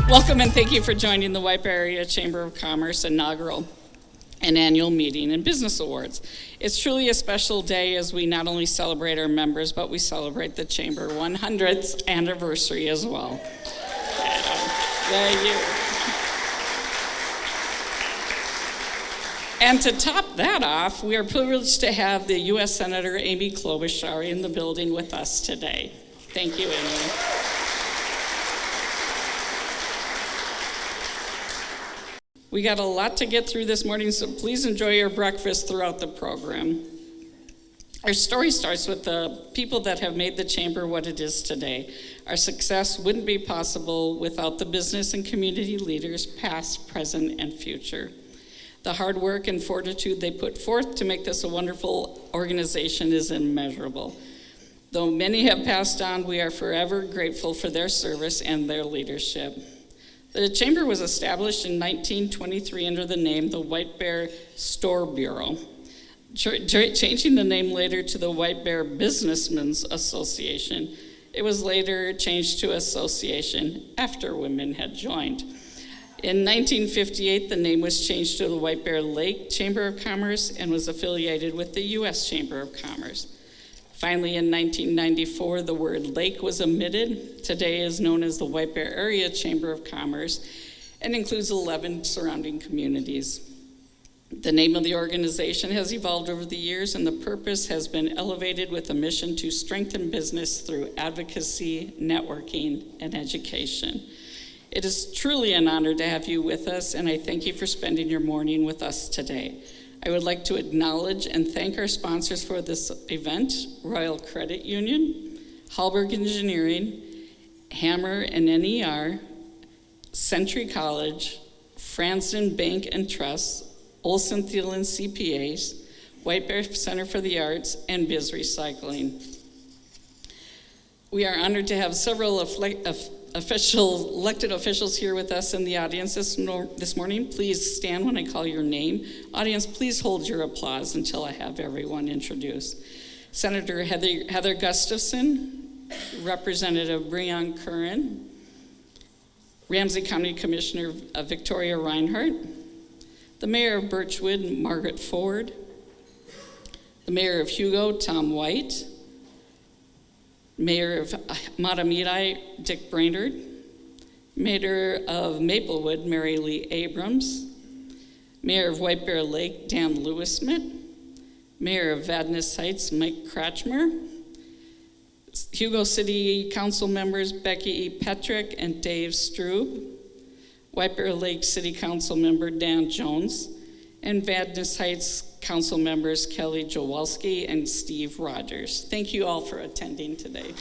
Welcome and thank you for joining the White Bear Area Chamber of Commerce Inaugural and Annual Meeting and Business Awards. It's truly a special day as we not only celebrate our members, but we celebrate the Chamber 100th anniversary as well. Yeah, And to top that off, we are privileged to have the U.S. Senator Amy Klobuchar in the building with us today. Thank you, Amy. We got a lot to get through this morning, so please enjoy your breakfast throughout the program. Our story starts with the people that have made the Chamber what it is today. Our success wouldn't be possible without the business and community leaders, past, present, and future. The hard work and fortitude they put forth to make this a wonderful organization is immeasurable. Though many have passed on, we are forever grateful for their service and their leadership. The Chamber was established in 1923 under the name the White Bear Store Bureau, changing the name later to the White Bear Businessmen's Association. It was later changed to Association after women had joined. In 1958, the name was changed to the White Bear Lake Chamber of Commerce and was affiliated with the U.S. Chamber of Commerce. Finally, in 1994, the word lake was omitted. Today is known as the White Bear Area Chamber of Commerce and includes 11 surrounding communities. The name of the organization has evolved over the years, and the purpose has been elevated with a mission to strengthen business through advocacy, networking, and education. It is truly an honor to have you with us, and I thank you for spending your morning with us today. I would like to acknowledge and thank our sponsors for this event: Royal Credit Union, Hallberg Engineering, Hammer and NER, Century College, Franzen Bank and Trust, Olson Thielen CPAs, White Bear Center for the Arts, and Biz Recycling. We are honored to have several elected officials here with us in the audience this morning. Please stand when I call your name. Audience, please hold your applause until I have everyone introduced. Senator Heather Gustafson, Representative Breon Curran, Ramsey County Commissioner Victoria Reinhardt, the Mayor of Birchwood, Margaret Ford, the Mayor of Hugo, Tom White, Mayor of Matamidi, Dick Brainerd, Mayor of Maplewood, Mary Lee Abrams, Mayor of White Bear Lake, Dan Lewis-Smith, Mayor of Vadnais Heights, Mike Kratchmer, Hugo City Council members Becky E. Petrick and Dave Strube, White Bear Lake City Council member Dan Jones, and Vadnais Heights Council members Kelly Jowalski and Steve Rogers. Thank you all for attending today.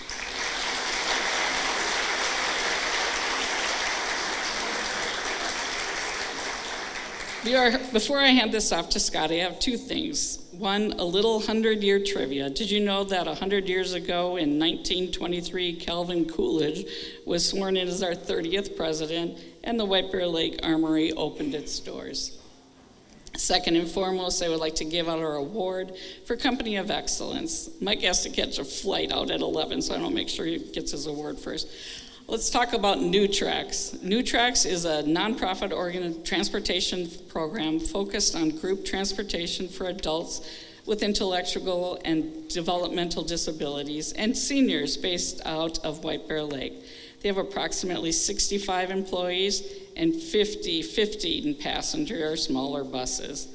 Before I hand this off to Scott, I have two things. One, a little 100-year trivia. Did you know that 100 years ago in 1923, Calvin Coolidge was sworn in as our 30th president, and the White Bear Lake Armory opened its doors? Second and foremost, I would like to give out our award for Company of Excellence. Mike has to catch a flight out at 11, so I want to make sure he gets his award first. Let's talk about New Tracks. New Tracks is a nonprofit transportation program focused on group transportation for adults with intellectual and developmental disabilities and seniors based out of White Bear Lake. They have approximately 65 employees and 50 passenger or smaller buses.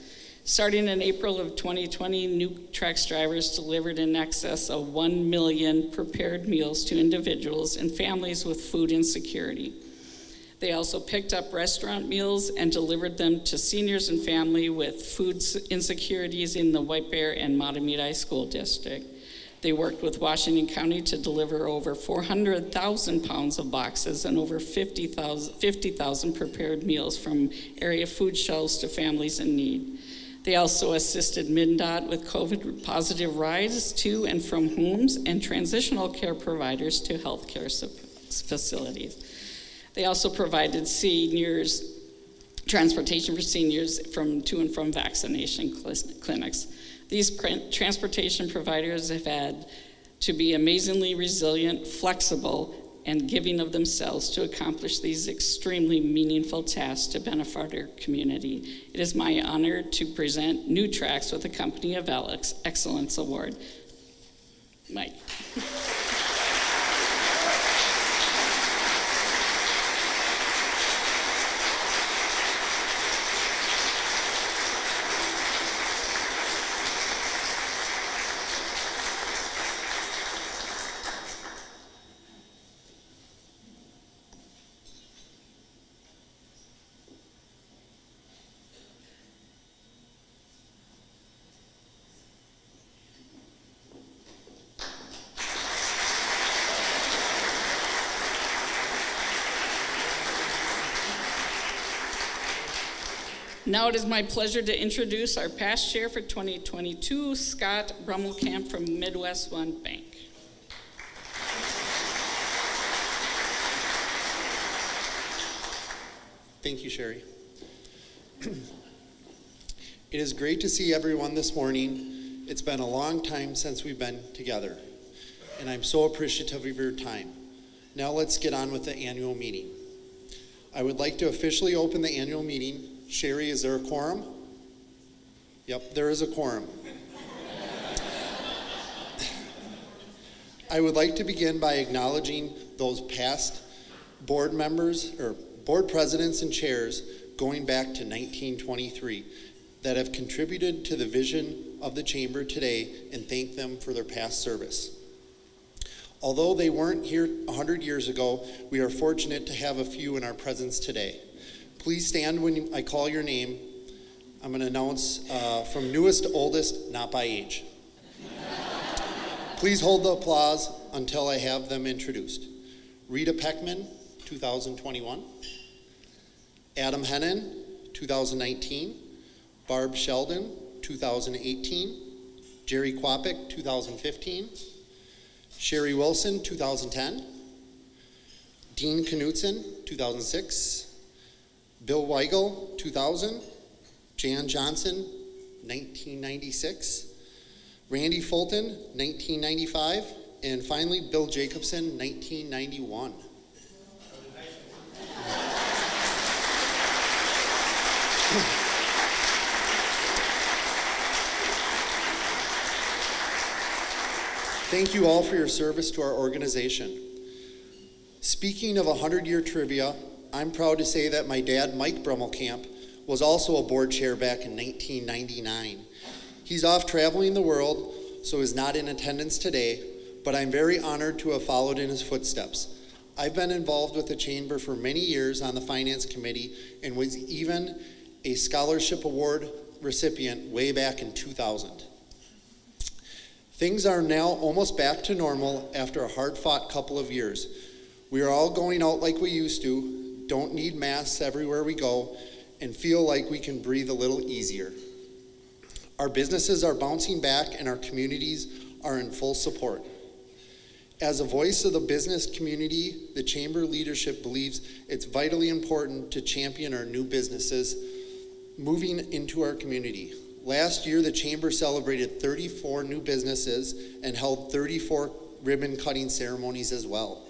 Starting in April of 2020, New Tracks drivers delivered in excess of 1 million prepared meals to individuals and families with food insecurity. They also picked up restaurant meals and delivered them to seniors and family with food insecurities in the White Bear and Matamidi School District. They worked with Washington County to deliver over 400,000 pounds of boxes and over 50,000 prepared meals from area food shelves to families in need. They also assisted MnDOT with COVID-positive rides to and from homes and transitional care providers to healthcare facilities. They also provided transportation for seniors to and from vaccination clinics. These transportation providers have had to be amazingly resilient, flexible, and giving of themselves to accomplish these extremely meaningful tasks to benefit our community. It is my honor to present New Tracks with the Company of Excellence Award. Mike. Now it is my pleasure to introduce our past chair for 2022, Scott Brummelkamp from Midwest One Bank. Thank you, Sherry. It is great to see everyone this morning. It's been a long time since we've been together, and I'm so appreciative of your time. Now let's get on with the annual meeting. I would like to officially open the annual meeting. Sherry, is there a quorum? Yep, there is a quorum. I would like to begin by acknowledging those past board members or board presidents and chairs going back to 1923 that have contributed to the vision of the chamber today, and thank them for their past service. Although they weren't here 100 years ago, we are fortunate to have a few in our presence today. Please stand when I call your name. I'm going to announce from newest to oldest, not by age. Please hold the applause until I have them introduced. Rita Peckman, 2021. Adam Hennon, 2019. Barb Sheldon, 2018. Jerry Quapic, 2015. Sherry Wilson, 2010. Dean Knutson, 2006. Bill Weigel, 2000. Jan Johnson, 1996. Randy Fulton, 1995. And finally, Bill Jacobson, 1991. Thank you all for your service to our organization. Speaking of 100-year trivia, I'm proud to say that my dad, Mike Brummelkamp, was also a board chair back in 1999. He's off traveling the world, so is not in attendance today, but I'm very honored to have followed in his footsteps. I've been involved with the chamber for many years on the finance committee and was even a scholarship award recipient way back in 2000. Things are now almost back to normal after a hard-fought couple of years. We are all going out like we used to, don't need masks everywhere we go, and feel like we can breathe a little easier. Our businesses are bouncing back and our communities are in full support. As a voice of the business community, the chamber leadership believes it's vitally important to champion our new businesses moving into our community. Last year, the chamber celebrated 34 new businesses and held 34 ribbon cutting ceremonies as well.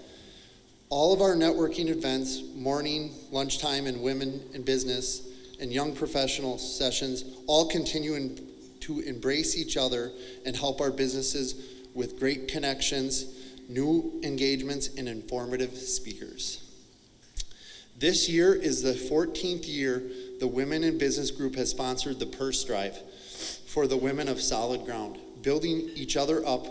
All of our networking events, morning, lunchtime, and women in business and young professional sessions all continue to embrace each other and help our businesses with great connections, new engagements, and informative speakers. This year is the 14th year the Women in Business Group has sponsored the Purse Drive for the women of Solid Ground, building each other up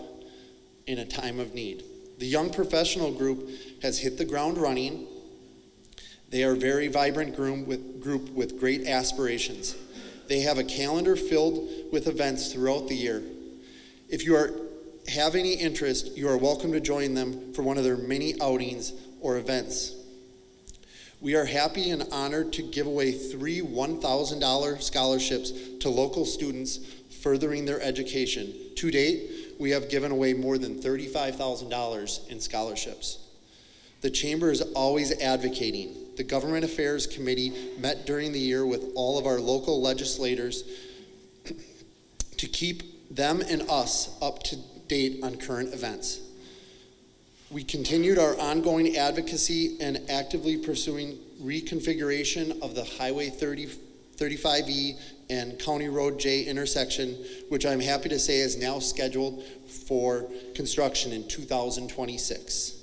in a time of need. The Young Professional Group has hit the ground running. They are a very vibrant group with great aspirations. They have a calendar filled with events throughout the year. If you have any interest, you are welcome to join them for one of their many outings or events. We are happy and honored to give away 3 $1,000 scholarships to local students furthering their education. To date, we have given away more than $35,000 in scholarships. The Chamber is always advocating. The Government Affairs Committee met during the year with all of our local legislators to keep them and us up to date on current events. We continued our ongoing advocacy and actively pursuing reconfiguration of the Highway 35E and County Road J intersection, which I'm happy to say is now scheduled for construction in 2026.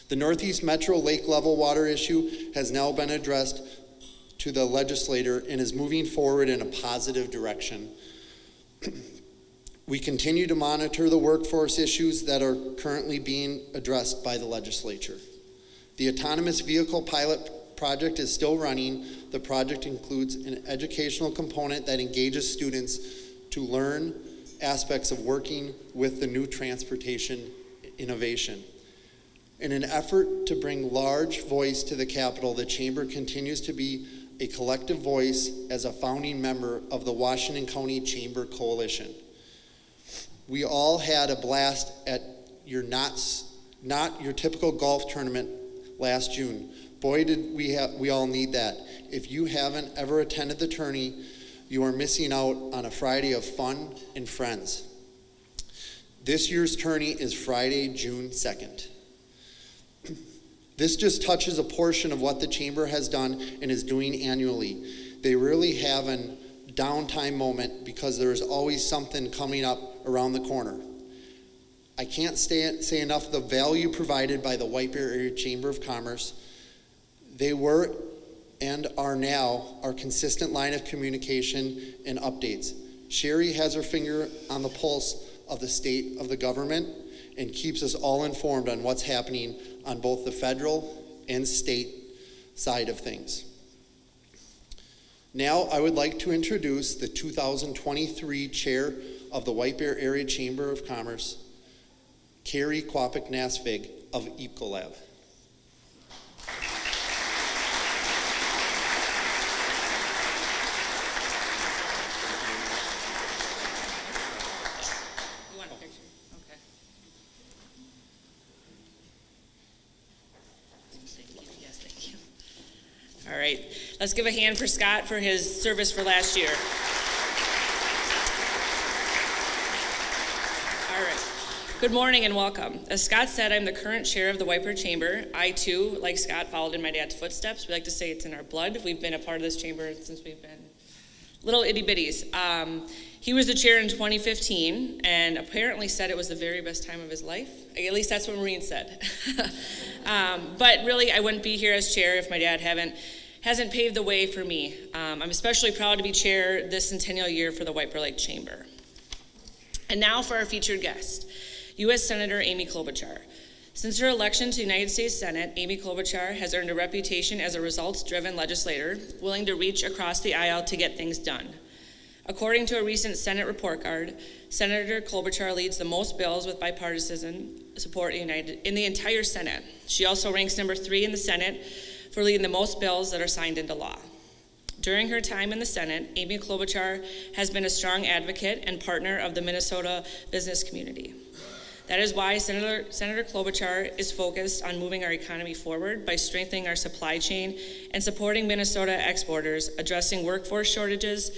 The Northeast Metro lake level water issue has now been addressed to the legislator and is moving forward in a positive direction. We continue to monitor the workforce issues that are currently being addressed by the legislature. The autonomous vehicle pilot project is still running. The project includes an educational component that engages students to learn aspects of working with the new transportation innovation. In an effort to bring large voice to the Capitol, the Chamber continues to be a collective voice as a founding member of the Washington County Chamber Coalition. We all had a blast at your not your typical golf tournament last June. Boy, did we all need that. If you haven't ever attended the tourney, you are missing out on a Friday of fun and friends. This year's tourney is Friday, June 2nd. This just touches a portion of what the Chamber has done and is doing annually. They really have a downtime moment because there is always something coming up around the corner. I can't say enough of the value provided by the White Bear Area Chamber of Commerce. They were and are now our consistent line of communication and updates. Sherry has her finger on the pulse of the state of the government and keeps us all informed on what's happening on both the federal and state side of things. Now I would like to introduce the 2023 Chair of the White Bear Area Chamber of Commerce, Carrie Kwapik-Nasvig of Ecolab. All right, let's give a hand for Scott for his service for last year. All right, good morning and welcome. As Scott said, I'm the current chair of the White Bear Chamber. I too, like Scott, followed in my dad's footsteps. We like to say it's in our blood. We've been a part of this chamber since we've been little itty bitties. He was the chair in 2015 and apparently said it was the very best time of his life. At least that's what Maureen said. But really, I wouldn't be here as chair if my dad hasn't paved the way for me. I'm especially proud to be chair this centennial year for the White Bear Lake Chamber. And now for our featured guest, U.S. Senator Amy Klobuchar. Since her election to the United States Senate, Amy Klobuchar has earned a reputation as a results-driven legislator, willing to reach across the aisle to get things done. According to a recent Senate report card, Senator Klobuchar leads the most bills with bipartisan support in the entire Senate. She also ranks number 3 in the Senate for leading the most bills that are signed into law. During her time in the Senate, Amy Klobuchar has been a strong advocate and partner of the Minnesota business community. That is why Senator Klobuchar is focused on moving our economy forward by strengthening our supply chain and supporting Minnesota exporters, addressing workforce shortages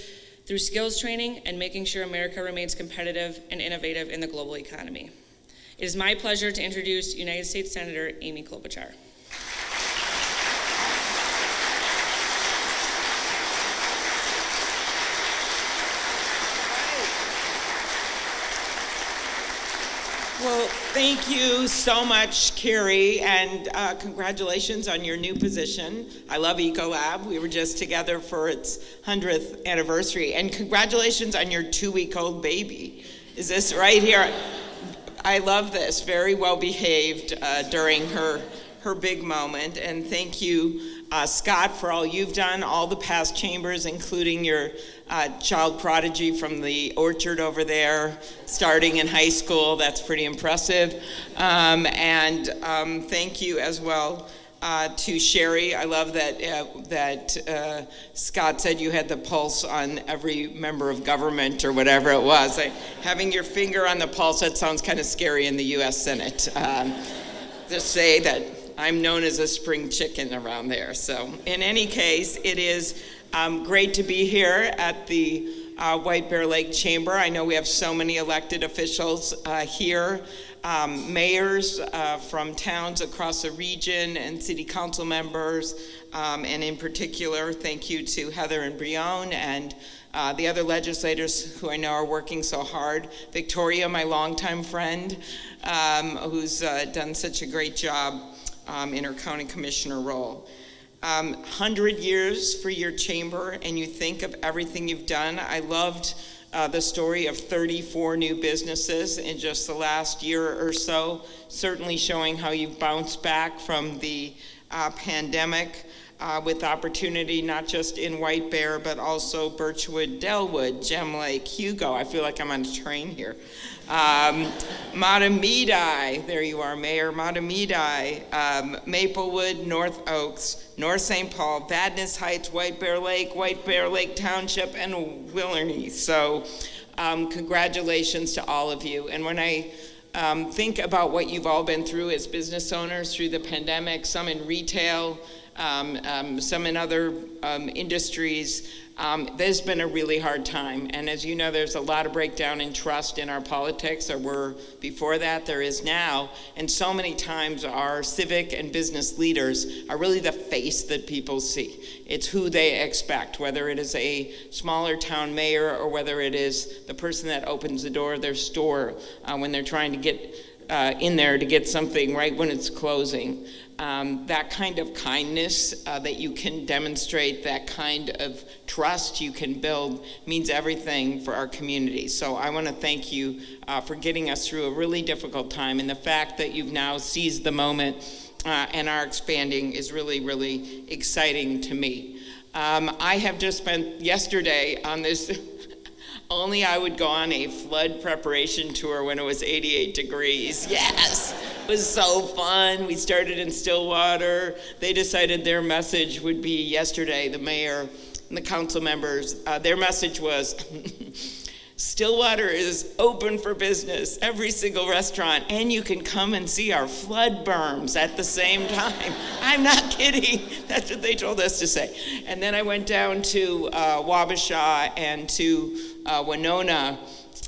through skills training and making sure America remains competitive and innovative in the global economy. It is my pleasure to introduce United States Senator Amy Klobuchar. Well, thank you so much, Carrie, and congratulations on your new position. I love Ecolab. We were just together for its 100th anniversary, and congratulations on your 2-week-old baby. Is this right here? I love this. Very well behaved during her big moment, and thank you, Scott, for all you've done, all the past chambers, including your child prodigy from the orchard over there, starting in high school. That's pretty impressive. And thank you as well to Sherry. I love that Scott said you had the pulse on every member of government or whatever it was. Having your finger on the pulse, that sounds kind of scary in the U.S. Senate. Just say that I'm known as a spring chicken around there. So in any case, it is great to be here at the White Bear Lake Chamber. I know we have so many elected officials here. mayors from towns across the region and city council members, and in particular, thank you to Heather and Brione and the other legislators who I know are working so hard. Victoria, my longtime friend, who's done such a great job in her county commissioner role. 100 years for your chamber, and you think of everything you've done. I loved the story of 34 new businesses in just the last year or so, certainly showing how you've bounced back from the pandemic with opportunity not just in White Bear, but also Birchwood, Delwood, Gem Lake, Hugo. I feel like I'm on a train here. Matamidi, there you are, Mayor, Matamidi, Maplewood, North Oaks, North St. Paul, Vadnais Heights, White Bear Lake Township, and Willerny. So congratulations to all of you. And when I think about what you've all been through as business owners through the pandemic, some in retail, some in other industries, there's been a really hard time. And as you know, there's a lot of breakdown in trust in our politics. There were before that, there is now. And so many times our civic and business leaders are really the face that people see. It's who they expect, whether it is a smaller town mayor or whether it is the person that opens the door of their store when they're trying to get in there to get something right when it's closing. That kind of kindness that you can demonstrate, that kind of trust you can build means everything for our community. So I want to thank you for getting us through a really difficult time, and the fact that you've now seized the moment and are expanding is really, really exciting to me. I have just spent yesterday on this. Only I would go on a flood preparation tour when it was 88 degrees. Yes, it was so fun. We started in Stillwater. They decided their message would be yesterday, the mayor and the council members. Their message was, Stillwater is open for business, every single restaurant, and you can come and see our flood berms at the same time. I'm not kidding. That's what they told us to say. And then I went down to Wabasha and to Winona.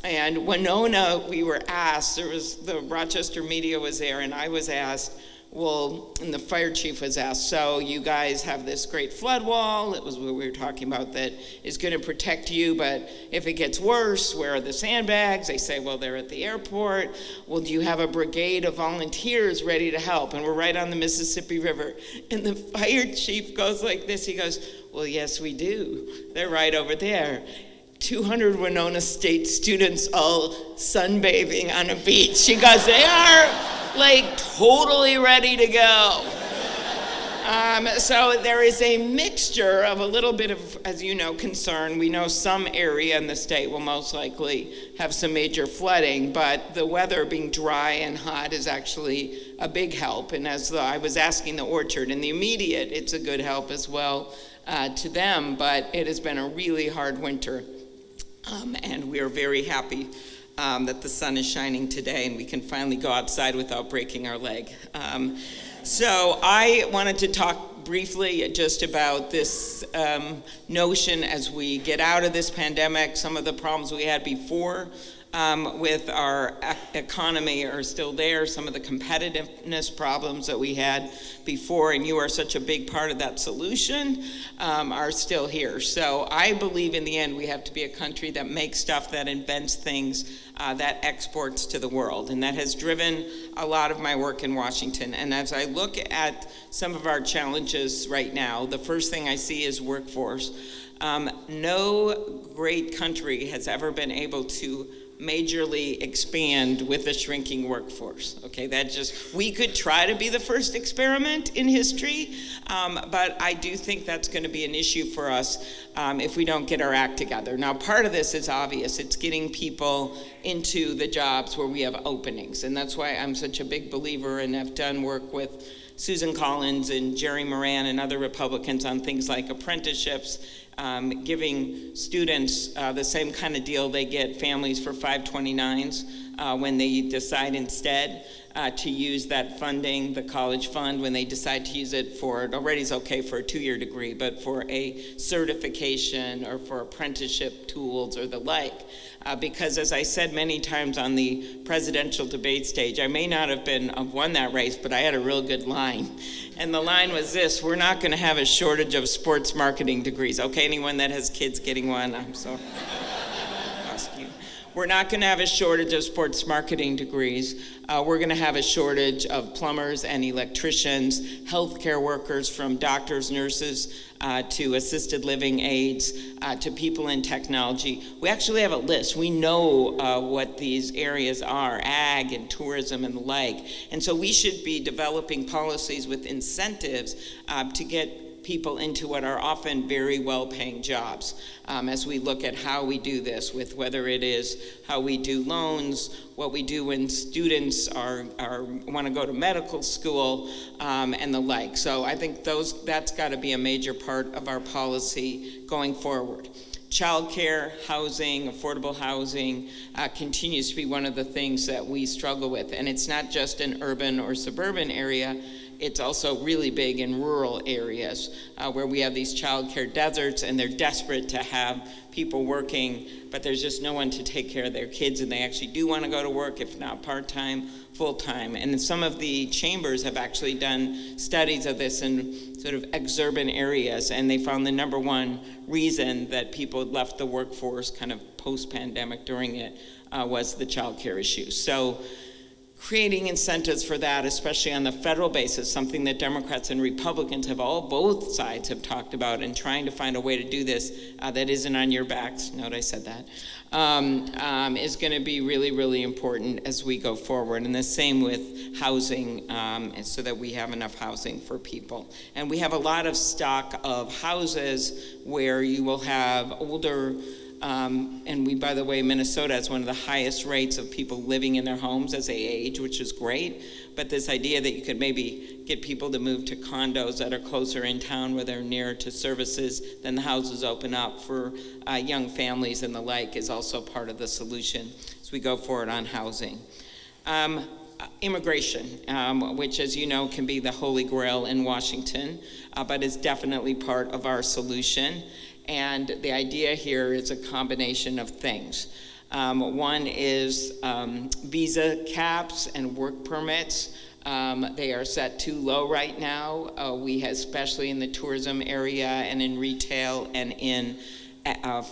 And Winona, we were asked, the Rochester media was there, and I was asked, and the fire chief was asked, so you guys have this great flood wall, it was what we were talking about, that is going to protect you, but if it gets worse, where are the sandbags? They say, well, they're at the airport. Well, do you have a brigade of volunteers ready to help? And we're right on the Mississippi River. And the fire chief goes like this, he goes, well, yes, we do. They're right over there. 200 Winona State students all sunbathing on a beach. She goes, they are like totally ready to go. So there is a mixture of a little bit of, as you know, concern. We know some area in the state will most likely have some major flooding, but the weather being dry and hot is actually a big help. And as I was asking the orchard, in the immediate, it's a good help as well to them, but it has been a really hard winter. And we are very happy that the sun is shining today and we can finally go outside without breaking our leg. So I wanted to talk briefly just about this notion as we get out of this pandemic. Some of the problems we had before with our economy are still there. Some of the competitiveness problems that we had before, and you are such a big part of that solution, are still here. So I believe in the end we have to be a country that makes stuff, that invents things, that exports to the world. And that has driven a lot of my work in Washington. And as I look at some of our challenges right now, the first thing I see is workforce. No great country has ever been able to majorly expand with a shrinking workforce. Okay, we could try to be the first experiment in history, but I do think that's going to be an issue for us if we don't get our act together. Now, part of this is obvious. It's getting people into the jobs where we have openings, and that's why I'm such a big believer and have done work with Susan Collins and Jerry Moran and other Republicans on things like apprenticeships, giving students the same kind of deal they get families for 529s, when they decide instead to use that funding, the college fund, when they decide to use it for, it already is okay for a 2-year degree, but for a certification or for apprenticeship tools or the like. Because as I said many times on the presidential debate stage, I may not have won that race, but I had a real good line. And the line was this: we're not going to have a shortage of sports marketing degrees. Okay, anyone that has kids getting one, I'm so you. We're not going to have a shortage of sports marketing degrees. We're going to have a shortage of plumbers and electricians, healthcare workers, from doctors, nurses, to assisted living aides, to people in technology. We actually have a list. We know what these areas are: ag and tourism and the like. And so we should be developing policies with incentives to get people into what are often very well-paying jobs. As we look at how we do this, with whether it is how we do loans, what we do when students want to go to medical school, and the like. So I think that's got to be a major part of our policy going forward. Childcare, housing, affordable housing continues to be one of the things that we struggle with. And it's not just an urban or suburban area. It's also really big in rural areas where we have these childcare deserts, and they're desperate to have people working, but there's just no one to take care of their kids, and they actually do want to go to work, if not part-time, full-time. And some of the chambers have actually done studies of this in sort of exurban areas, and they found the number one reason that people had left the workforce kind of post-pandemic during it was the childcare issue. So creating incentives for that, especially on the federal basis, something that Democrats and Republicans both sides have talked about, and trying to find a way to do this that isn't on your backs, note I said that, is going to be really, really important as we go forward. And the same with housing, so that we have enough housing for people. And we have a lot of stock of houses where you will have older, and by the way, Minnesota has one of the highest rates of people living in their homes as they age, which is great. But this idea that you could maybe get people to move to condos that are closer in town, where they're nearer to services, then the houses open up for young families and the like, is also part of the solution as we go forward on housing. Immigration, which, as you know, can be the holy grail in Washington, but is definitely part of our solution. And the idea here is a combination of things. One is visa caps and work permits. They are set too low right now. We have, especially in the tourism area and in retail and in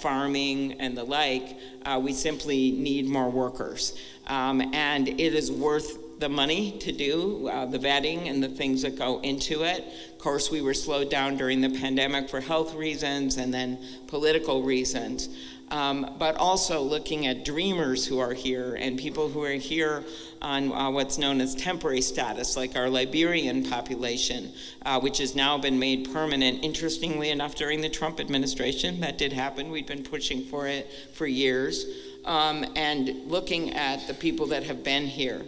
farming and the like, we simply need more workers. And it is worth the money to do the vetting and the things that go into it. Of course, we were slowed down during the pandemic for health reasons and then political reasons. But also looking at dreamers who are here and people who are here on what's known as temporary status, like our Liberian population, which has now been made permanent, interestingly enough, during the Trump administration. That did happen. We've been pushing for it for years. And looking at the people that have been here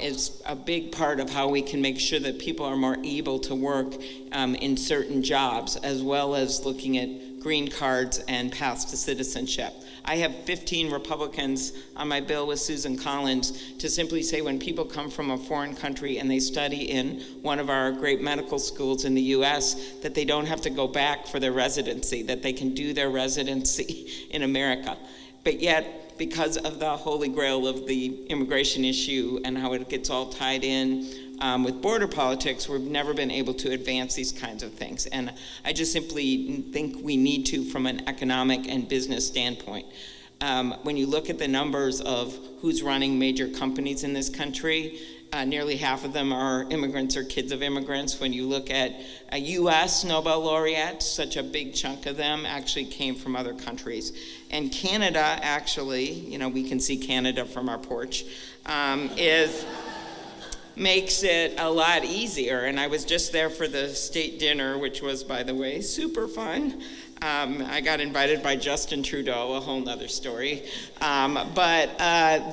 is a big part of how we can make sure that people are more able to work in certain jobs, as well as looking at green cards and paths to citizenship. I have 15 Republicans on my bill with Susan Collins to simply say, when people come from a foreign country and they study in one of our great medical schools in the US, that they don't have to go back for their residency, that they can do their residency in America. But yet, because of the holy grail of the immigration issue and how it gets all tied in with border politics, we've never been able to advance these kinds of things. And I just simply think we need to, from an economic and business standpoint. When you look at the numbers of who's running major companies in this country, nearly half of them are immigrants or kids of immigrants. When you look at U.S. Nobel laureates, such a big chunk of them actually came from other countries. And Canada, actually, we can see Canada from our porch, makes it a lot easier. And I was just there for the state dinner, which was, by the way, super fun. I got invited by Justin Trudeau, a whole nother story. But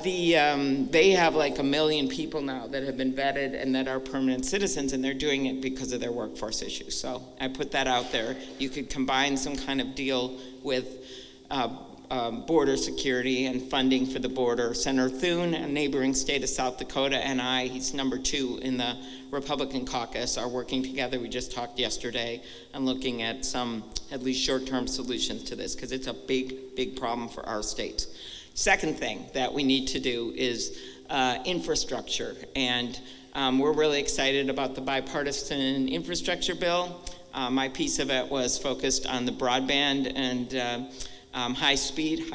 they have like 1 million people now that have been vetted and that are permanent citizens, and they're doing it because of their workforce issues. So I put that out there. You could combine some kind of deal with border security and funding for the border. Senator Thune, a neighboring state of South Dakota, and he's number 2 in the Republican caucus, are working together. We just talked yesterday on looking at some, at least short-term solutions to this, because it's a big, big problem for our states. Second thing that we need to do is infrastructure, and we're really excited about the bipartisan infrastructure bill. My piece of it was focused on the broadband and high-speed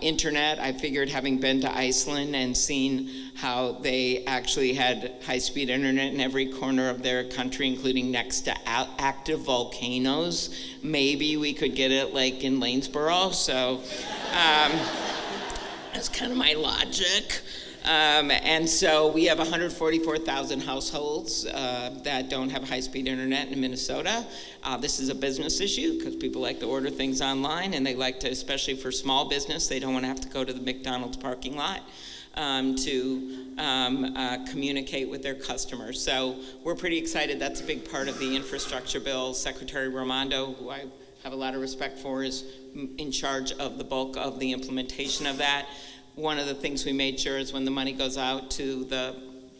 internet. I figured, having been to Iceland and seen how they actually had high-speed internet in every corner of their country, including next to active volcanoes, maybe we could get it like in Lanesboro. So that's kind of my logic. And so we have 144,000 households that don't have high-speed internet in Minnesota. This is a business issue because people like to order things online, and they like to, especially for small business, they don't want to have to go to the McDonald's parking lot to communicate with their customers. So we're pretty excited. That's a big part of the infrastructure bill. Secretary Raimondo, who I have a lot of respect for, is in charge of the bulk of the implementation of that. One of the things we made sure is when the money goes out to the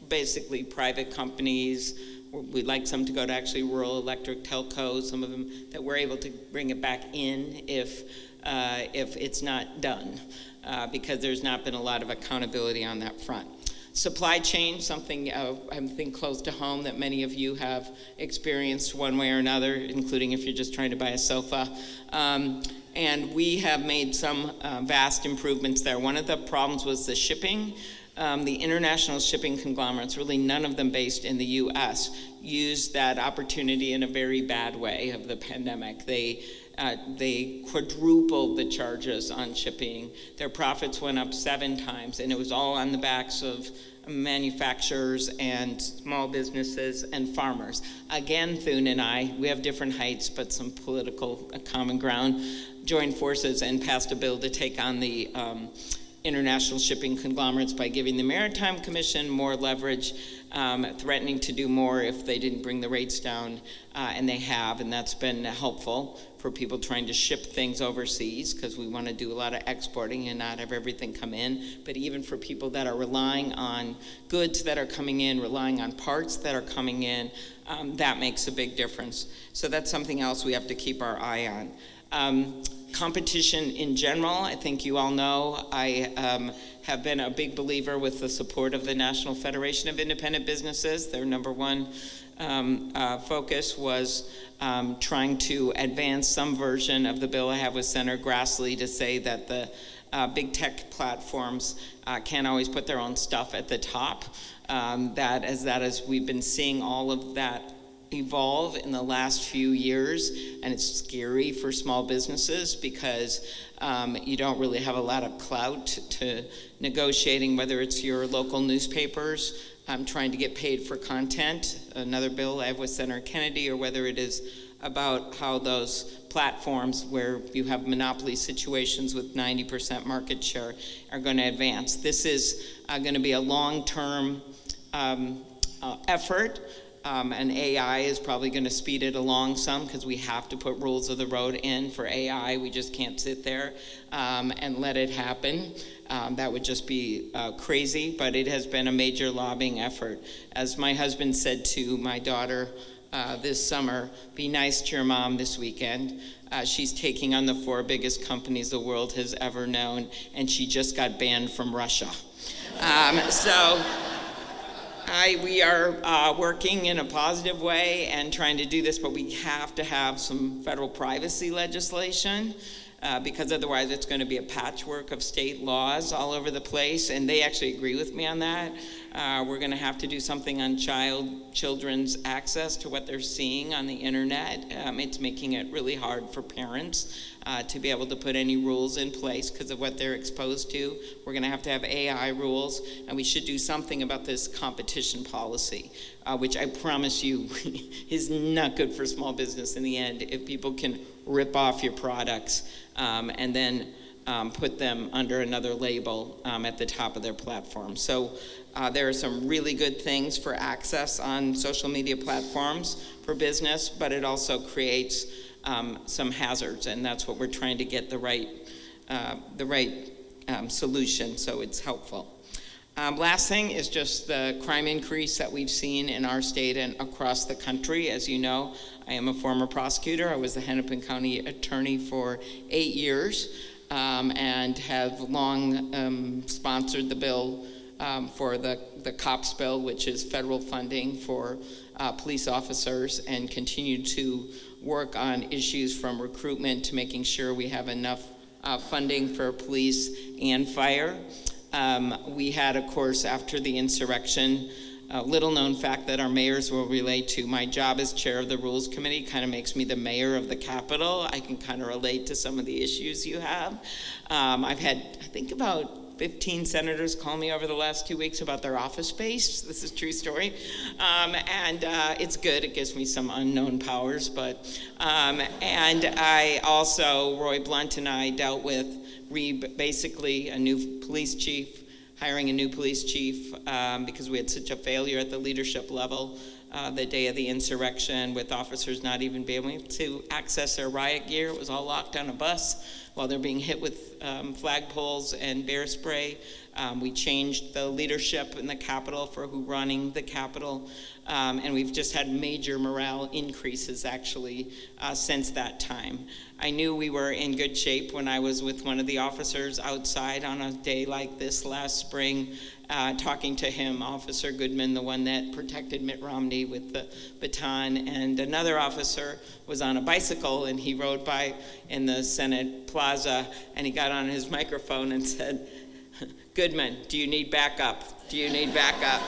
basically private companies, we'd like some to go to actually rural electric telcos, some of them, that we're able to bring it back in if it's not done, because there's not been a lot of accountability on that front. Supply chain, something I think close to home that many of you have experienced one way or another, including if you're just trying to buy a sofa. And we have made some vast improvements there. One of the problems was the shipping. The international shipping conglomerates, really none of them based in the US, used that opportunity in a very bad way of the pandemic. They quadrupled the charges on shipping. Their profits went up 7 times, and it was all on the backs of manufacturers and small businesses and farmers. Again, Thune and I, we have different heights, but some political common ground, joined forces and passed a bill to take on the international shipping conglomerates by giving the Maritime Commission more leverage, threatening to do more if they didn't bring the rates down, and they have, and that's been helpful for people trying to ship things overseas, because we want to do a lot of exporting and not have everything come in, but even for people that are relying on goods that are coming in, relying on parts that are coming in, that makes a big difference. So that's something else we have to keep our eye on. Competition in general, I think you all know, I have been a big believer with the support of the National Federation of Independent Businesses. Their number one focus was trying to advance some version of the bill I have with Senator Grassley to say that the big tech platforms can't always put their own stuff at the top. That as we've been seeing all of that evolve in the last few years, and it's scary for small businesses because you don't really have a lot of clout to negotiating, whether it's your local newspapers trying to get paid for content, another bill I have with Senator Kennedy, or whether it is about how those platforms where you have monopoly situations with 90% market share are going to advance. This is going to be a long-term effort. And AI is probably going to speed it along some, because we have to put rules of the road in for AI. We just can't sit there and let it happen. That would just be crazy, but it has been a major lobbying effort. As my husband said to my daughter this summer, be nice to your mom this weekend. She's taking on the 4 biggest companies the world has ever known, and she just got banned from Russia. We are working in a positive way and trying to do this, but we have to have some federal privacy legislation because otherwise it's going to be a patchwork of state laws all over the place, and they actually agree with me on that. We're going to have to do something on children's access to what they're seeing on the internet. It's making it really hard for parents to be able to put any rules in place because of what they're exposed to. We're going to have AI rules, and we should do something about this competition policy, which I promise you is not good for small business in the end if people can rip off your products and then put them under another label at the top of their platform. So there are some really good things for access on social media platforms for business, but it also creates some hazards, and that's what we're trying to get the right solution, so it's helpful. Last thing is just the crime increase that we've seen in our state and across the country. As you know, I am a former prosecutor. I was the Hennepin County attorney for 8 years and have long sponsored the bill for the COPS bill, which is federal funding for police officers, and continue to work on issues from recruitment to making sure we have enough funding for police and fire. We had, of course, after the insurrection, a little known fact that our mayors will relate to. My job as chair of the Rules Committee kind of makes me the mayor of the Capitol. I can kind of relate to some of the issues you have. I've had, I think, about 15 senators call me over the last 2 weeks about their office space. This is a true story. And it's good. It gives me some unknown powers. And I also, Roy Blunt and I dealt with basically a new police chief, hiring a new police chief because we had such a failure at the leadership level the day of the insurrection, with officers not even being able to access their riot gear. It was all locked on a bus while they're being hit with flagpoles and bear spray. We changed the leadership in the Capitol for who running the Capitol, and we've just had major morale increases actually since that time. I knew we were in good shape when I was with one of the officers outside on a day like this last spring, talking to him, Officer Goodman, the one that protected Mitt Romney with the baton, and another officer was on a bicycle, and he rode by in the Senate Plaza, and he got on his microphone and said, "Goodman, do you need backup? Do you need backup?"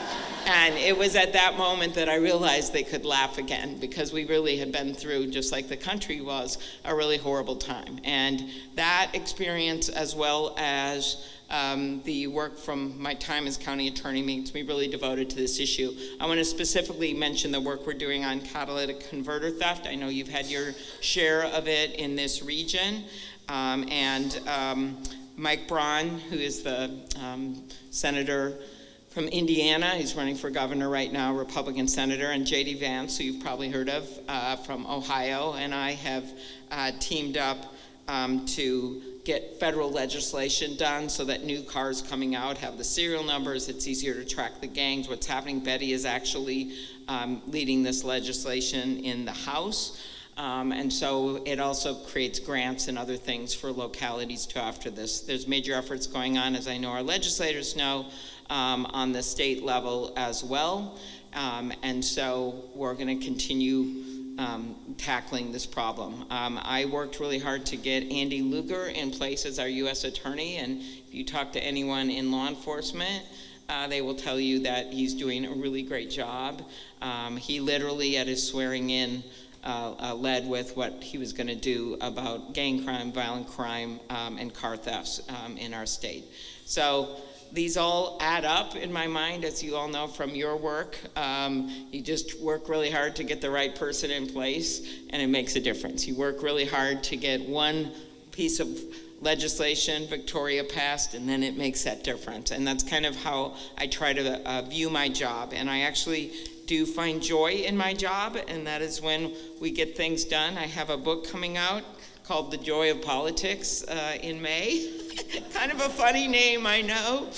And it was at that moment that I realized they could laugh again, because we really had been through, just like the country was, a really horrible time. And that experience, as well as the work from my time as county attorney, makes me really devoted to this issue. I want to specifically mention the work we're doing on catalytic converter theft. I know you've had your share of it in this region. Mike Braun, who is the senator from Indiana, he's running for governor right now, Republican senator, and J.D. Vance, who you've probably heard of, from Ohio, and I have teamed up to get federal legislation done so that new cars coming out have the serial numbers. It's easier to track the gangs. What's happening, Betty is actually leading this legislation in the House. And so it also creates grants and other things for localities too after this. There's major efforts going on, as I know our legislators know, on the state level as well. And so we're going to continue tackling this problem. I worked really hard to get Andy Luger in place as our U.S. attorney, and if you talk to anyone in law enforcement, they will tell you that he's doing a really great job. He literally, at his swearing in, led with what he was going to do about gang crime, violent crime, and car thefts in our state. So these all add up in my mind, as you all know from your work. You just work really hard to get the right person in place, and it makes a difference. You work really hard to get one piece of legislation Victoria passed, and then it makes that difference. And that's kind of how I try to view my job. And I actually do find joy in my job, and that is when we get things done. I have a book coming out called The Joy of Politics in May. Kind of a funny name, I know,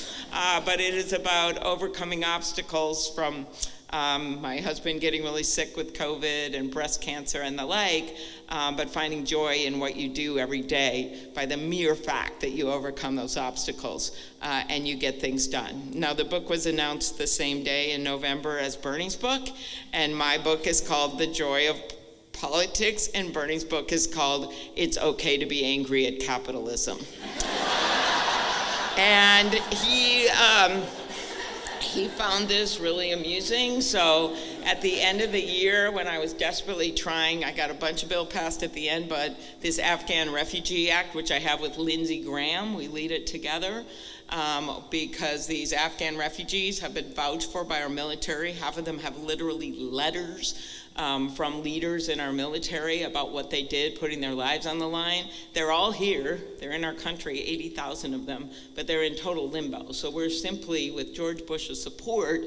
but it is about overcoming obstacles from my husband getting really sick with COVID and breast cancer and the like, but finding joy in what you do every day by the mere fact that you overcome those obstacles and you get things done. Now, the book was announced the same day in November as Bernie's book, and my book is called The Joy of Politics, and Bernie's book is called It's Okay to Be Angry at Capitalism. And he found this really amusing. So at the end of the year, when I was desperately trying, I got a bunch of bills passed at the end, but this Afghan Refugee Act, which I have with Lindsey Graham, we lead it together, because these Afghan refugees have been vouched for by our military. Half of them have literally letters from leaders in our military about what they did, putting their lives on the line. They're all here. They're in our country, 80,000 of them, but they're in total limbo. So we're simply, with George Bush's support,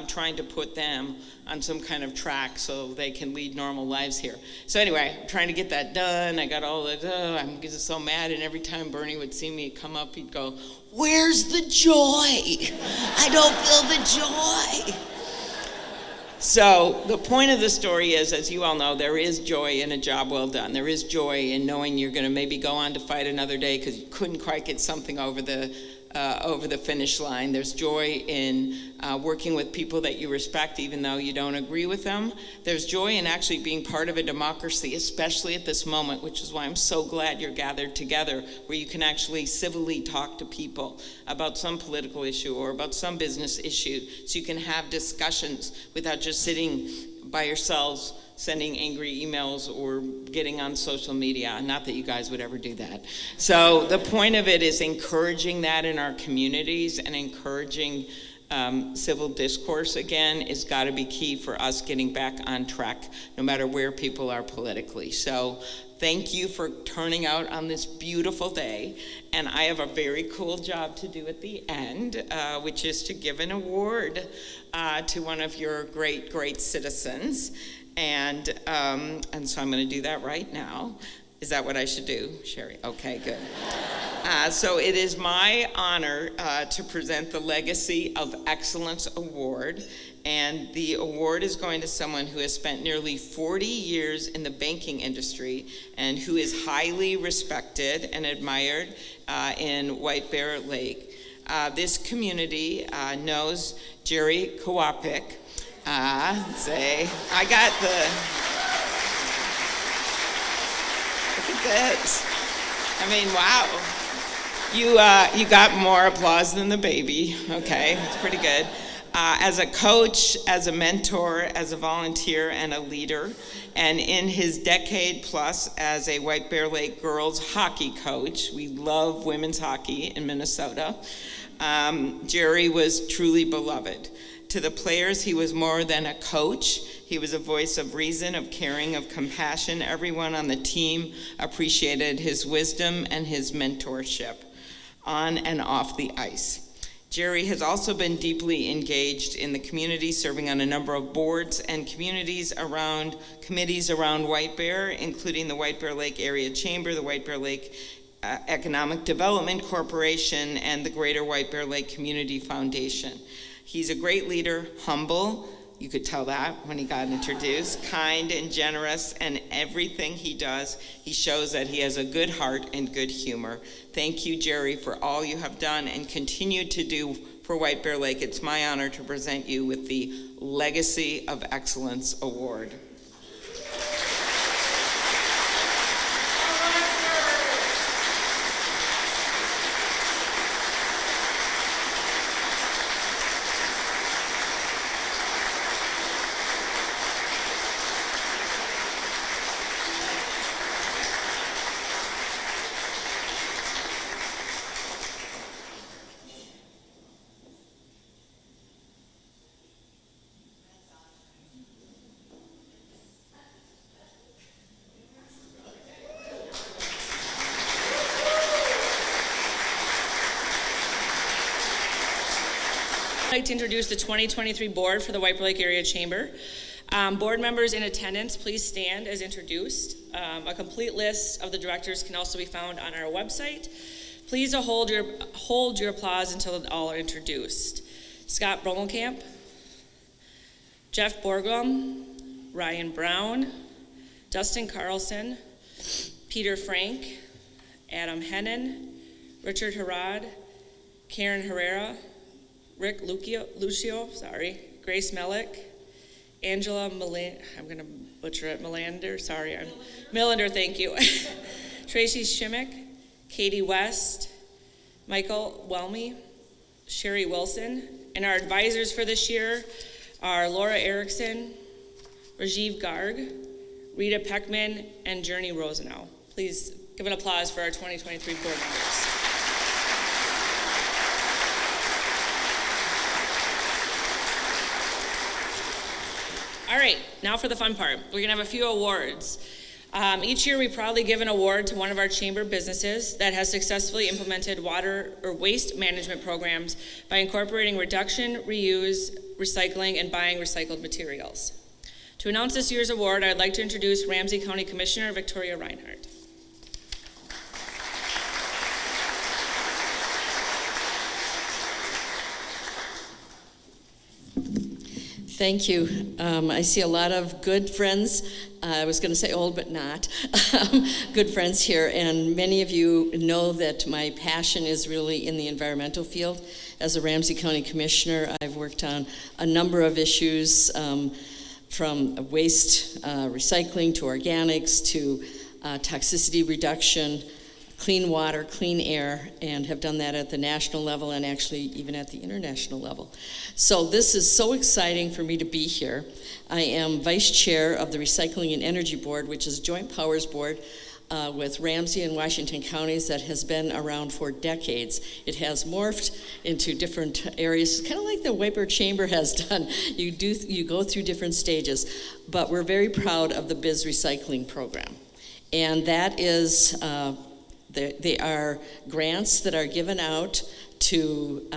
trying to put them on some kind of track so they can lead normal lives here. So anyway, I'm trying to get that done. I got all the, I'm just so mad, and every time Bernie would see me come up, he'd go, "Where's the joy? I don't feel the joy." So the point of the story is, as you all know, there is joy in a job well done. There is joy in knowing you're going to maybe go on to fight another day because you couldn't quite get something over the finish line. There's joy in working with people that you respect even though you don't agree with them. There's joy in actually being part of a democracy, especially at this moment, which is why I'm so glad you're gathered together, where you can actually civilly talk to people about some political issue or about some business issue, so you can have discussions without just sitting by yourselves sending angry emails or getting on social media. Not that you guys would ever do that. So the point of it is encouraging that in our communities, and encouraging civil discourse again is got to be key for us getting back on track, no matter where people are politically. So thank you for turning out on this beautiful day. And I have a very cool job to do at the end, which is to give an award to one of your great, great citizens. And so I'm going to do that right now. Is that what I should do, Sherry? Okay, good. So it is my honor to present the Legacy of Excellence Award. And the award is going to someone who has spent nearly 40 years in the banking industry and who is highly respected and admired in White Bear Lake. This community knows Jerry Kowapik. I got the, look at this. I mean, wow. You got more applause than the baby. Okay, it's pretty good. As a coach, as a mentor, as a volunteer, and a leader, and in his decade plus as a White Bear Lake girls hockey coach, we love women's hockey in Minnesota, Jerry was truly beloved. To the players, he was more than a coach. He was a voice of reason, of caring, of compassion. Everyone on the team appreciated his wisdom and his mentorship on and off the ice. Jerry has also been deeply engaged in the community, serving on a number of boards and committees around White Bear, including the White Bear Lake Area Chamber, the White Bear Lake Economic Development Corporation, and the Greater White Bear Lake Community Foundation. He's a great leader, humble, you could tell that when he got introduced, kind and generous, and everything he does, he shows that he has a good heart and good humor. Thank you, Jerry, for all you have done and continue to do for White Bear Lake. It's my honor to present you with the Legacy of Excellence Award. I'd like to introduce the 2023 board for the White Bear Lake Area Chamber. Board members in attendance, please stand as introduced. A complete list of the directors can also be found on our website. Please hold your applause until all are introduced. Scott Bromelkamp, Jeff Borglum, Ryan Brown, Dustin Carlson, Peter Frank, Adam Hennon, Richard Harrod, Karen Herrera, Rick Lucio, Grace Melick, Angela I'm going to butcher it, Millender, thank you. Tracy Shimmick, Katie West, Michael Whelmy, Sherry Wilson, and our advisors for this year are Laura Erickson, Rajiv Garg, Rita Peckman, and Journey Rosenau. Please give an applause for our 2023 board members. All right, now for the fun part. We're gonna have a few awards. Each year we proudly give an award to one of our chamber businesses that has successfully implemented water or waste management programs by incorporating reduction, reuse, recycling, and buying recycled materials. To announce this year's award, I'd like to introduce Ramsey County Commissioner Victoria Reinhardt. Thank you. I see a lot of good friends. I was going to say old, but not. Good friends here, and many of you know that my passion is really in the environmental field. As a Ramsey County Commissioner, I've worked on a number of issues, from waste recycling to organics to toxicity reduction, clean water, clean air, and have done that at the national level and actually even at the international level. So this is so exciting for me to be here. I am Vice Chair of the Recycling and Energy Board, which is a joint powers board with Ramsey and Washington counties that has been around for decades. It has morphed into different areas, kind of like the Wiper Chamber has done. You go through different stages, but we're very proud of the Biz Recycling program. And that is, they are grants that are given out to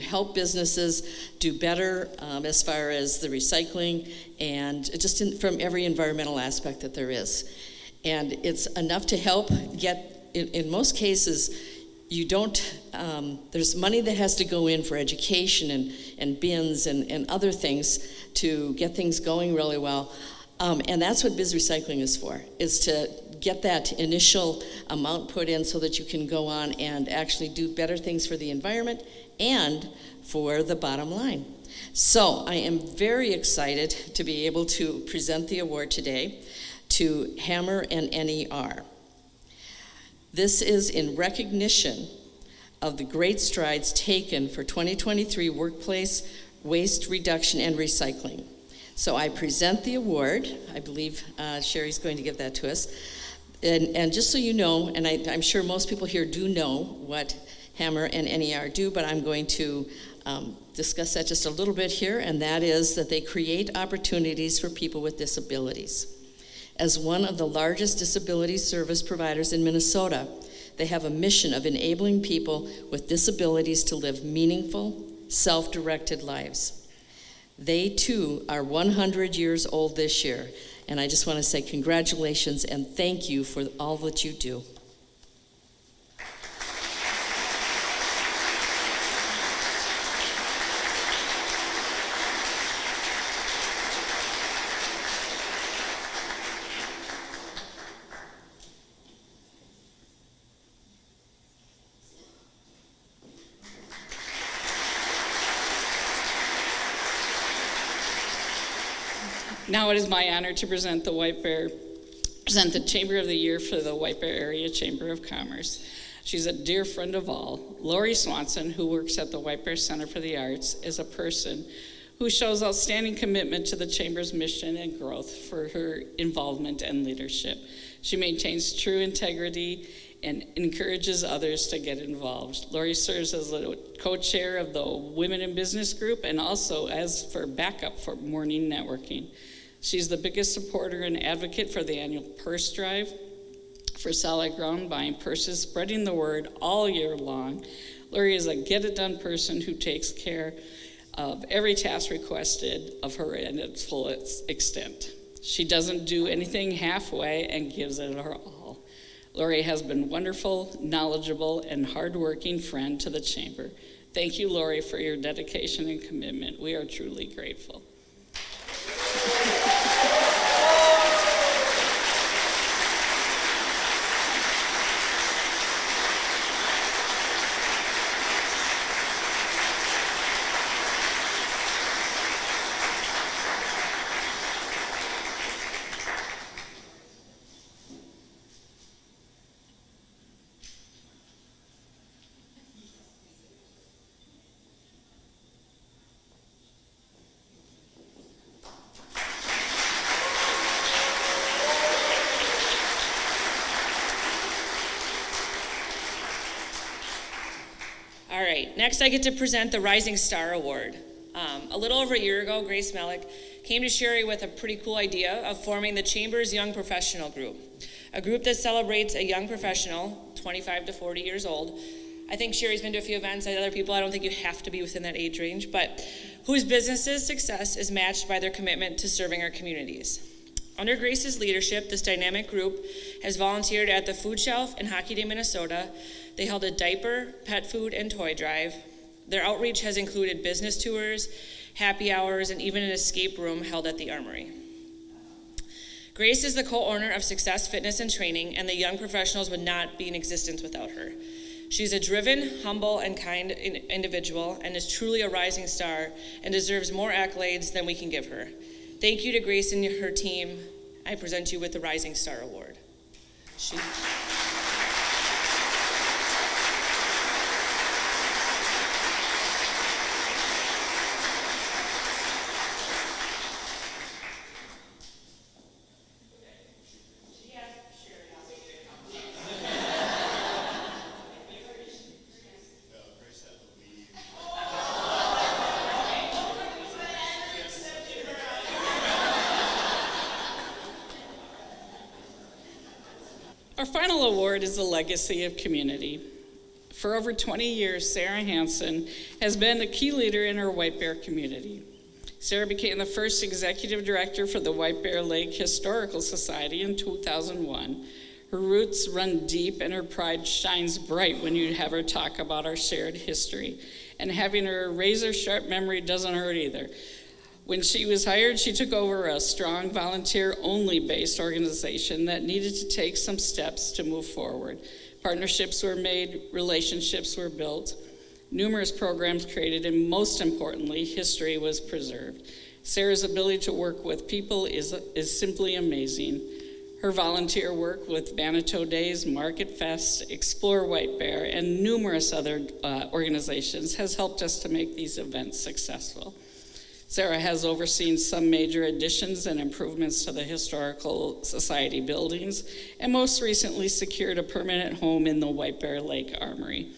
help businesses do better as far as the recycling and just from every environmental aspect that there is. And it's enough to help get, in most cases, you don't, there's money that has to go in for education and bins and other things to get things going really well. And that's what Biz Recycling is for, is to get that initial amount put in so that you can go on and actually do better things for the environment and for the bottom line. So I am very excited to be able to present the award today to Hammer and NER. This is in recognition of the great strides taken for 2023 workplace waste reduction and recycling. So I present the award. I believe Sherry's going to give that to us. And just so you know, and I'm sure most people here do know what Hammer and NER do, but I'm going to discuss that just a little bit here, and that is that they create opportunities for people with disabilities. As one of the largest disability service providers in Minnesota, they have a mission of enabling people with disabilities to live meaningful, self-directed lives. They too are 100 years old this year, and I just want to say congratulations and thank you for all that you do. Now it is my honor to present the Chamber of the Year for the White Bear Area Chamber of Commerce. She's a dear friend of all. Lori Swanson, who works at the White Bear Center for the Arts, is a person who shows outstanding commitment to the Chamber's mission and growth for her involvement and leadership. She maintains true integrity and encourages others to get involved. Lori serves as the co-chair of the Women in Business Group and also as for backup for morning networking. She's the biggest supporter and advocate for the annual purse drive for solid ground, buying purses, spreading the word all year long. Lori is a get-it-done person who takes care of every task requested of her in its full extent. She doesn't do anything halfway and gives it her all. Lori has been wonderful, knowledgeable, and hardworking friend to the Chamber. Thank you, Lori, for your dedication and commitment. We are truly grateful. All right, next I get to present the Rising Star Award. A little over a year ago, Grace Malik came to Sherry with a pretty cool idea of forming the Chamber's Young Professional Group, a group that celebrates a young professional, 25 to 40 years old. I think Sherry's been to a few events and other people, I don't think you have to be within that age range, but whose business's success is matched by their commitment to serving our communities. Under Grace's leadership, this dynamic group has volunteered at the Food Shelf in Hockey Day, Minnesota. They held a diaper, pet food, and toy drive. Their outreach has included business tours, happy hours, and even an escape room held at the Armory. Grace is the co-owner of Success Fitness and Training, and the young professionals would not be in existence without her. She's a driven, humble, and kind individual, and is truly a rising star, and deserves more accolades than we can give her. Thank you to Grace and her team. I present you with the Rising Star Award. Our final award is the Legacy of Community. For over 20 years, Sarah Hansen has been a key leader in her White Bear community. Sarah became the first executive director for the White Bear Lake Historical Society in 2001. Her roots run deep and her pride shines bright when you have her talk about our shared history. And having her razor-sharp memory doesn't hurt either. When she was hired, she took over a strong volunteer-only based organization that needed to take some steps to move forward. Partnerships were made, relationships were built, numerous programs created, and most importantly, history was preserved. Sarah's ability to work with people is simply amazing. Her volunteer work with Manitou Days, Market Fest, Explore White Bear, and numerous other organizations has helped us to make these events successful. Sarah has overseen some major additions and improvements to the Historical Society buildings, and most recently secured a permanent home in the White Bear Lake Armory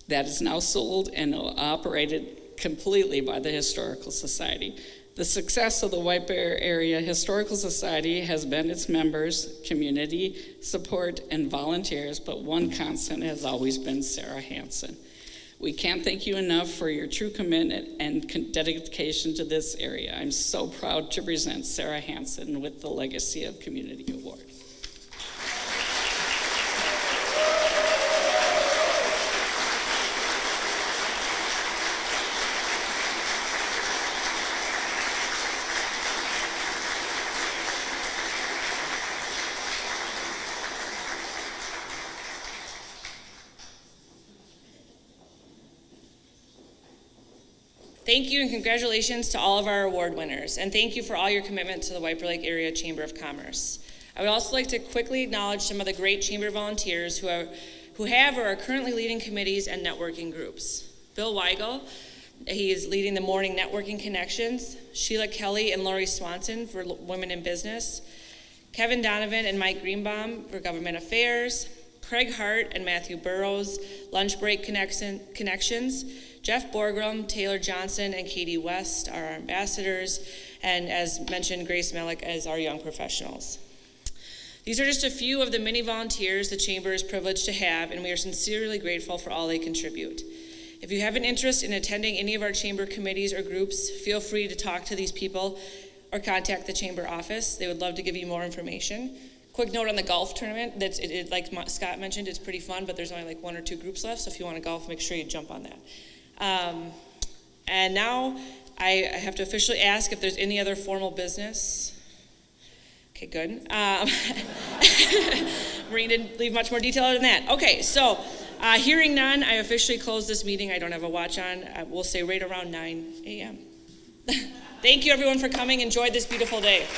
that is now sold and operated completely by the Historical Society. The success of the White Bear Area Historical Society has been its members, community support, and volunteers, but one constant has always been Sarah Hansen. We can't thank you enough for your true commitment and dedication to this area. I'm so proud to present Sarah Hansen with the Legacy of Community Award. Thank you and congratulations to all of our award winners, and thank you for all your commitment to the White Bear Lake Area Chamber of Commerce. I would also like to quickly acknowledge some of the great chamber volunteers who have or are currently leading committees and networking groups. Bill Weigel, he is leading the Morning Networking Connections. Sheila Kelly and Lori Swanson for Women in Business. Kevin Donovan and Mike Greenbaum for Government Affairs. Craig Hart and Matthew Burrows, Lunch Break Connections. Jeff Borgrum, Taylor Johnson, and Katie West are our ambassadors, and as mentioned, Grace Melick as our young professionals. These are just a few of the many volunteers the Chamber is privileged to have, and we are sincerely grateful for all they contribute. If you have an interest in attending any of our Chamber committees or groups, feel free to talk to these people or contact the Chamber office. They would love to give you more information. Quick note on the golf tournament, like Scott mentioned, it's pretty fun, but there's only like 1 or 2 groups left, so if you want to golf, make sure you jump on that. And now I have to officially ask if there's any other formal business. Okay, good. Maureen didn't leave much more detail than that. Okay, so hearing none, I officially close this meeting. I don't have a watch on. We'll say right around 9 a.m. Thank you, everyone, for coming. Enjoy this beautiful day.